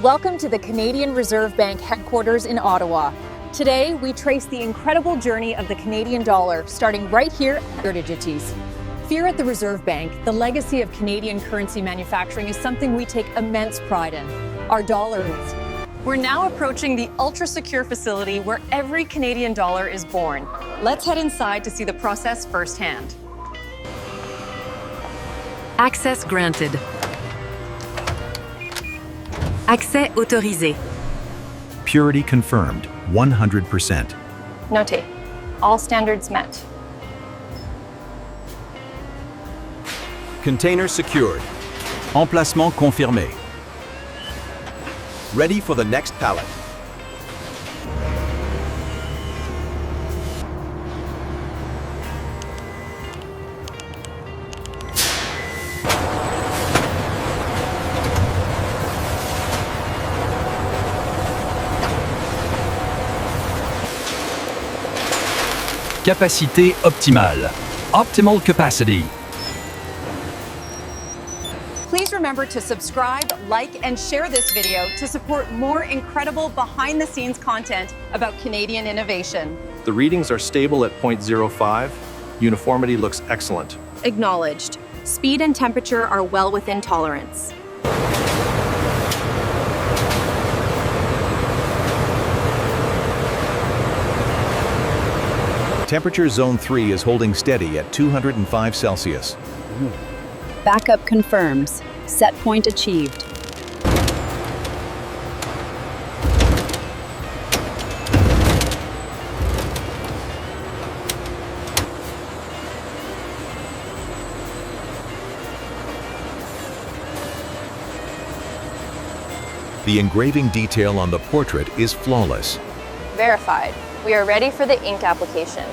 Welcome to the Canadian Reserve Bank headquarters in Ottawa. Today, we trace the incredible journey of the Canadian dollar, starting right here at Erdigities. Here at the Reserve Bank, the legacy of Canadian currency manufacturing is something we take immense pride in. Our dollar is. We're now approaching the ultra-secure facility where every Canadian dollar is born. Let's head inside to see the process firsthand. Access granted. Accès autorisé. Purity confirmed, 100%. Note, all standards met. Container secured. Emplacement confirmé. Ready for the next pallet. Capacité optimale. Optimal capacity. Please remember to subscribe, like, and share this video to support more incredible behind-the-scenes content about Canadian innovation. The readings are stable at 0.05. Uniformity looks excellent. Acknowledged. Speed and temperature are well within tolerance. Temperature zone 3 is holding steady at 205 Celsius. Backup confirms. Set point achieved. The engraving detail on the portrait is flawless. Verified. We are ready for the ink application.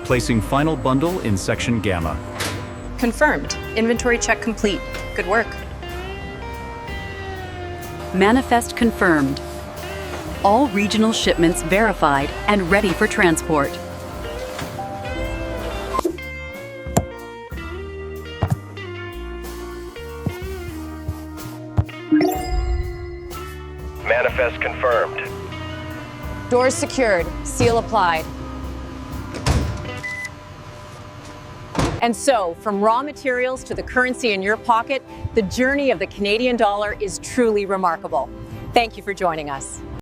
Placing final bundle in section Gamma. Confirmed. Inventory check complete. Good work. Manifest confirmed. All regional shipments verified and ready for transport. Manifest confirmed. Doors secured, seal applied. And so, from raw materials to the currency in your pocket, the journey of the Canadian dollar is truly remarkable. Thank you for joining us.